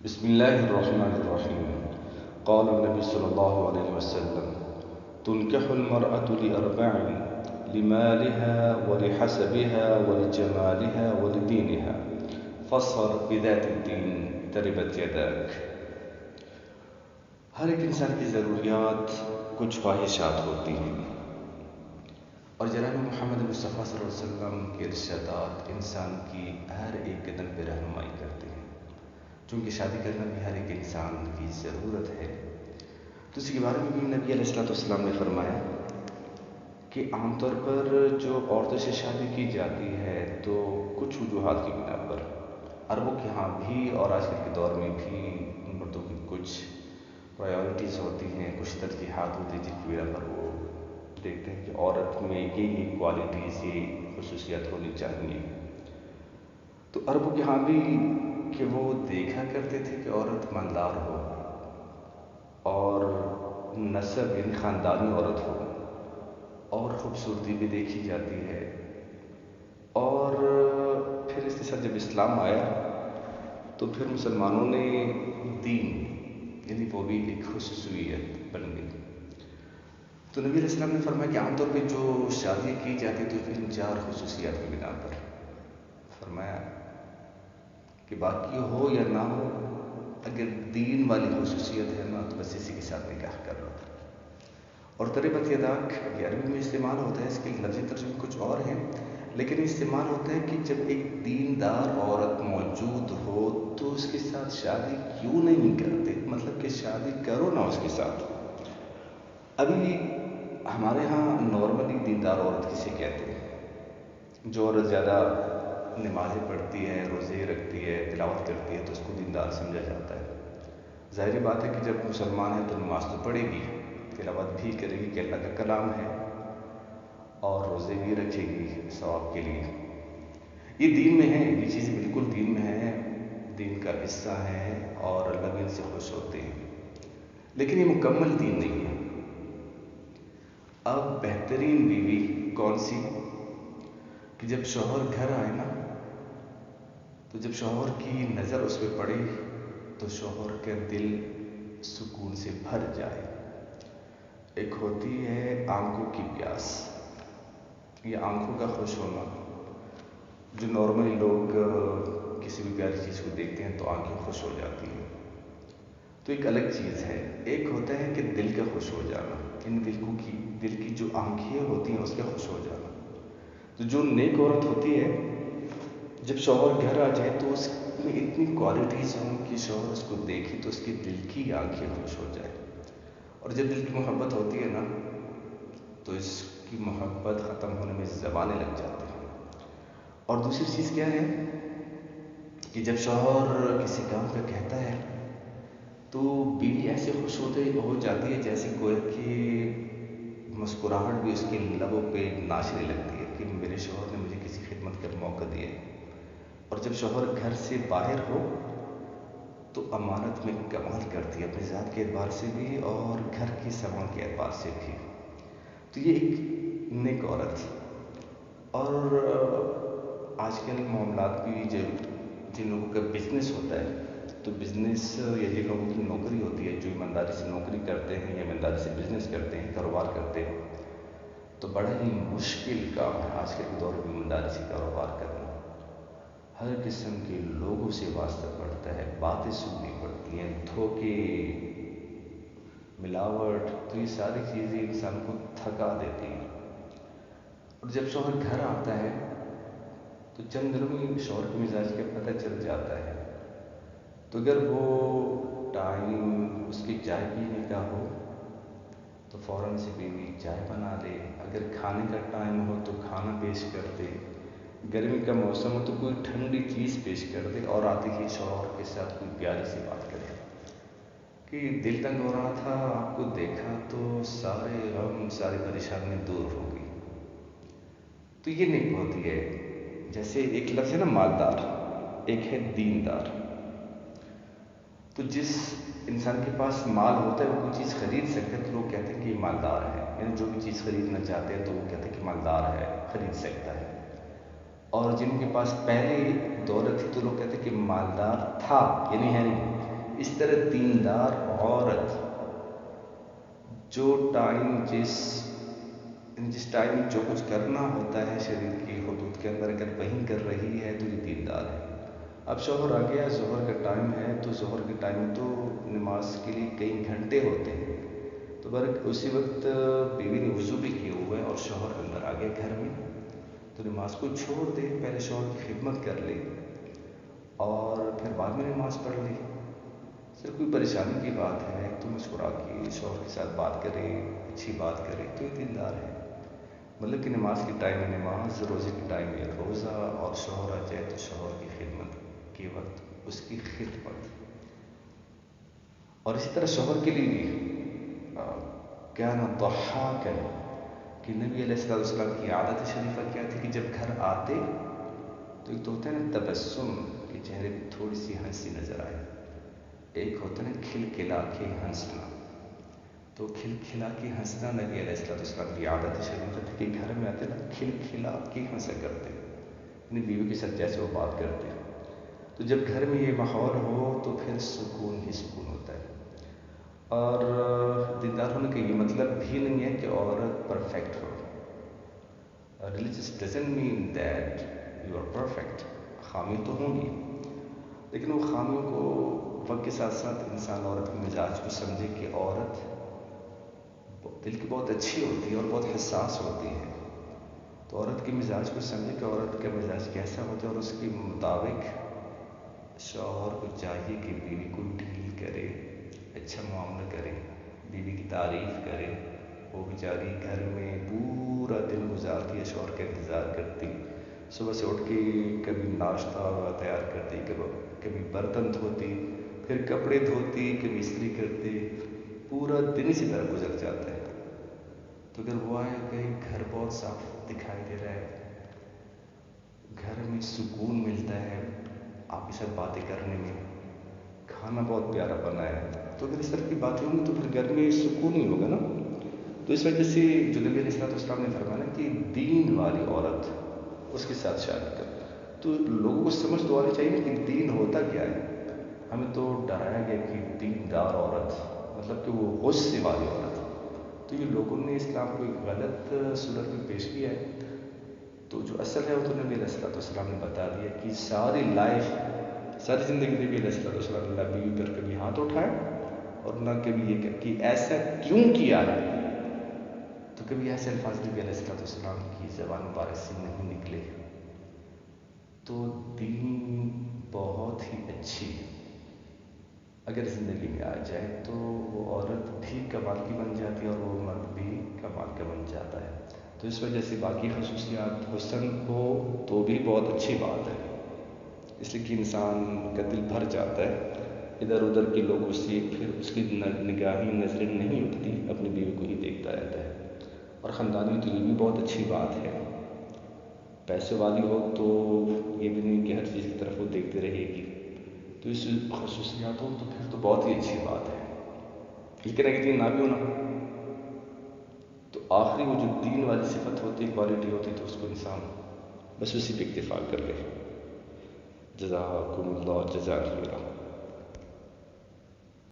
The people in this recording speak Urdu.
بسم الله الرحمن الرحيم. قال النبي صلى الله عليه وسلم: تنكح المرأة لأربع: لمالها ولحسبها ولجمالها ولدينها فاصفر بذات الدين تربت يداك. ہر ایک انسان کی ضروریات کچھ خواہشات ہوتی ہیں، اور جناب محمد مصطفیٰ صلی اللہ علیہ وسلم کے ارشادات انسان کی ہر ایک قدم پہ رہنمائی کرتے ہیں، چونکہ شادی کرنا بھی ہر ایک انسان کی ضرورت ہے۔ تو اس کے بارے میں بھی نبی علیہ السلام نے فرمایا کہ عام طور پر جو عورتوں سے شادی کی جاتی ہے تو کچھ وجوہات کی بنا پر، عربوں کے ہاں بھی اور آج کل کے دور میں بھی مردوں کی کچھ پرائیورٹیز ہوتی ہیں، کچھ ترجیحات ہوتی ہیں جن کی بنا پر وہ دیکھتے ہیں کہ عورت میں یہ کوالٹیز، یہ خصوصیات ہونی چاہیے۔ تو عربوں کے ہاں بھی کہ وہ دیکھا کرتے تھے کہ عورت مالدار ہو اور نسب یعنی خاندانی عورت ہو، اور خوبصورتی بھی دیکھی جاتی ہے۔ اور پھر اس کے ساتھ جب اسلام آیا تو پھر مسلمانوں نے دین یعنی وہ بھی ایک خصوصیت بن گئی۔ تو نبی علیہ السلام نے فرمایا کہ عام طور پہ جو شادی کی جاتی تو پھر 4 خصوصیات کی بنا پر، فرمایا کہ باقی ہو یا نہ ہو، اگر دین والی خصوصیت ہے نا تو بس اسی کے ساتھ نکاح کر لو۔ اور تربت یداک یہ عربی میں استعمال ہوتا ہے، اس کے لفظی ترجمے کچھ اور ہیں، لیکن استعمال ہوتا ہے کہ جب ایک دیندار عورت موجود ہو تو اس کے ساتھ شادی کیوں نہیں کرتے، مطلب کہ شادی کرو نا اس کے ساتھ۔ ابھی ہمارے ہاں نارملی دیندار عورت کسے کہتے ہیں؟ جو عورت زیادہ نمازیں پڑھتی ہے، روزے رکھتی ہے، تلاوت کرتی ہے تو اس کو دیندار سمجھا جاتا ہے۔ ظاہری بات ہے کہ جب مسلمان ہے تو نماز تو پڑھے گی، تلاوت بھی کرے گی کہ اللہ کا کلام ہے، اور روزے بھی رکھے گی ثواب کے لیے۔ یہ دین میں ہے، یہ چیزیں بالکل دین میں ہے، دین کا حصہ ہے اور اللہ بھی ان سے خوش ہوتے ہیں، لیکن یہ مکمل دین نہیں ہے۔ اب بہترین بیوی کون سی کہ جب شوہر گھر آئے نا تو جب شوہر کی نظر اس پہ پڑے تو شوہر کا دل سکون سے بھر جائے۔ ایک ہوتی ہے آنکھوں کی پیاس، یہ آنکھوں کا خوش ہونا، جو نارملی لوگ کسی بھی پیاری چیز کو دیکھتے ہیں تو آنکھیں خوش ہو جاتی ہیں، تو ایک الگ چیز ہے۔ ایک ہوتا ہے کہ دل کا خوش ہو جانا، ان دل کی جو آنکھیں ہوتی ہیں اس کا خوش ہو جانا۔ تو جو نیک عورت ہوتی ہے جب شوہر گھر آ جائے تو اس میں اتنی کوالٹیز ہوں کہ شوہر اس کو دیکھے تو اس کے دل کی آنکھیں خوش ہو جائے، اور جب دل کی محبت ہوتی ہے نا تو اس کی محبت ختم ہونے میں زمانے لگ جاتے ہیں۔ اور دوسری چیز کیا ہے کہ جب شوہر کسی کام کا کہتا ہے تو بیوی ایسے خوش ہو جاتی ہے جیسے کوئی کہ مسکراہٹ بھی اس کے لبوں پہ ناچنے لگتی ہے کہ میرے شوہر نے مجھے کسی خدمت کا موقع دیا ہے۔ اور جب شوہر گھر سے باہر ہو تو امانت میں کمال کرتی ہے، اپنے ذات کے اعتبار سے بھی اور گھر کی سامان کے اعتبار سے بھی۔ تو یہ ایک نیک عورت۔ اور آج کل معاملات بھی جن لوگوں کا بزنس ہوتا ہے تو بزنس یا جن لوگوں کی نوکری ہوتی ہے، جو ایمانداری سے نوکری کرتے ہیں یا ایمانداری سے بزنس کرتے ہیں، کاروبار کرتے ہیں، تو بڑا ہی مشکل کام ہے آج کے دور میں ایمانداری سے کاروبار کرنا۔ ہر قسم کے لوگوں سے واسطہ پڑتا ہے، باتیں سننی پڑتی ہیں، دھوکے، ملاوٹ، تو یہ ساری چیزیں انسان کو تھکا دیتی ہیں۔ اور جب شوہر گھر آتا ہے تو چند دنوں میں شوہر کے مزاج کا پتہ چل جاتا ہے، تو اگر وہ ٹائم اس کی چائے پینے کا ہو تو فوراً سے بیوی چائے بنا لے، اگر کھانے کا ٹائم ہو تو کھانا پیش کر دے، گرمی کا موسم ہو تو کوئی ٹھنڈی چیز پیش کر دے، اور آتے ہی شوہر کے ساتھ کوئی پیاری سی بات کرے کہ دل تنگ ہو رہا تھا، آپ کو دیکھا تو سارے غم، ساری پریشانی دور ہو گئی۔ تو یہ نیک ہوتی ہے۔ جیسے ایک لفظ ہے نا مالدار، ایک ہے دیندار۔ تو جس انسان کے پاس مال ہوتا ہے وہ کوئی چیز خرید سکتا ہے تو لوگ کہتے ہیں کہ یہ مالدار ہے، یعنی جو بھی چیز خریدنا چاہتے ہیں تو وہ کہتے ہیں کہ مالدار ہے، خرید سکتا ہے۔ اور جن کے پاس پہلے دولت تھی تو لوگ کہتے ہیں کہ مالدار تھا، یعنی ہے نہیں۔ اس طرح دیندار عورت جو جس ٹائم جو کچھ کرنا ہوتا ہے شریر کی حدود کے اندر، اگر وہیں کر رہی ہے تو یہ دیندار ہے۔ اب شوہر آ گیا، ظہر کا ٹائم ہے، تو ظہر کے ٹائم تو نماز کے لیے کئی گھنٹے ہوتے ہیں، تو اسی وقت بیوی نے وضو بھی کیا ہوا ہے اور شوہر اندر آ گیا گھر میں، تو نماز کو چھوڑ دے، پہلے شوہر کی خدمت کر لے اور پھر بعد میں نماز پڑھ لے۔ صرف کوئی پریشانی کی بات ہے تو مسکرا کے شوہر کے ساتھ بات کرے، اچھی بات کرے، تو یہ دیندار ہے۔ مطلب کہ نماز کے ٹائم میں نماز، روزے کے ٹائم میں روزہ، اور شوہر آ جائے تو شوہر کی خدمت کے وقت اس کی خدمت۔ اور اسی طرح شوہر کے لیے بھی کیا نا ضحاکا، کہ نبی علیہ السلام کی عادت شریفہ کیا تھی کہ جب گھر آتے تو ایک تو ہوتا ہے نا تبسم، کہ چہرے پہ تھوڑی سی ہنسی نظر آئے، ایک ہوتا ہے نا کھلکھلا کے ہنسنا، تو کھلکھلا کے ہنسنا نبی علیہ السلام کی عادت شریفہ تھی کہ گھر میں آتے نا کھلکھلا کے ہنسا کرتے، یعنی بیوی کے ساتھ جیسے وہ بات کرتے۔ تو جب گھر میں یہ ماحول ہو تو پھر سکون ہی سکون ہوتا ہے۔ اور دیندار ہونے کا یہ مطلب بھی نہیں ہے کہ عورت پرفیکٹ ہو۔ Religious doesn't mean that you are perfect, خامی تو ہوں گی، لیکن وہ خامیوں کو وقت کے ساتھ ساتھ انسان عورت کے مزاج کو سمجھے کہ عورت دل کی بہت اچھی ہوتی ہے اور بہت حساس ہوتی ہے، تو عورت کے مزاج کو سمجھے کہ عورت کا مزاج کیسا ہوتا ہے، اور اس کے مطابق شوہر کو چاہیے کہ بیوی کو ڈیل کرے، اچھا معاملہ کرے، بیوی کی تعریف کرے۔ وہ بیچاری گھر میں پورا دن گزارتی ہے، شوہر کا انتظار کرتی، صبح سے اٹھ کے کبھی ناشتہ تیار کرتی، کبھی برتن دھوتی، پھر کپڑے دھوتی، کبھی استری کرتی، پورا دن اسی طرح گزر جاتا ہے۔ تو اگر وہ آئے کہ گھر بہت صاف دکھائی دے رہا ہے، گھر میں سکون ملتا ہے آپ کے ساتھ باتیں کرنے میں، کھانا بہت پیارا بنا ہے، تو اگر اس طرح کی باتیں ہوں گی تو پھر گھر میں سکون ہی ہوگا نا۔ تو اس وجہ سے جو نبی علیہ السلام نے فرمایا کہ دین والی عورت اس کے ساتھ شادی کر، تو لوگوں کو سمجھ تو آنی چاہیے کہ دین ہوتا کیا ہے۔ ہمیں تو ڈرایا گیا کہ دیندار عورت مطلب کہ وہ غصے والی عورت، تو یہ لوگوں نے اسلام کو ایک غلط صورت میں پیش کیا ہے۔ تو جو اصل ہے وہ تو نبی علیہ السلام نے بتا دیا کہ ساری زندگی نبی علیہ السلام نے نہ بیوی پر کبھی ہاتھ اٹھائے اور نہ کبھی یہ کہ ایسا کیوں کیا ہے، تو کبھی ایسے الفاظ نبی علیہ السلام کی زبان مبارک سے نہیں نکلے۔ تو دین بہت ہی اچھی اگر زندگی میں آ جائے تو وہ عورت بھی کمال کی بن جاتی ہے اور وہ مرد بھی کمال کا بن جاتا ہے۔ تو اس وجہ سے باقی خصوصیات حسن ہو تو بھی بہت اچھی بات ہے، اس لیے کہ انسان کا دل بھر جاتا ہے، ادھر ادھر کے لوگوں سے پھر اس کی نگاہیں نظریں نہیں اٹھتی، اپنی بیوی کو ہی دیکھتا رہتا ہے۔ اور خاندانی تو یہ بھی بہت اچھی بات ہے، پیسے والی ہو تو یہ بھی نہیں کہ ہر چیز کی طرف وہ دیکھتے رہے گی، تو اس خصوصیات ہو تو پھر تو بہت ہی اچھی بات ہے۔ لیکن اگر یہ نہ بھی ہونا تو آخری وہ جو دین والی صفت ہوتی ہے، کوالٹی ہوتی ہے، تو اس کو انسان بس اسی پہ اکتفا کر لے۔ جزاکم اللہ جزاک اللہ۔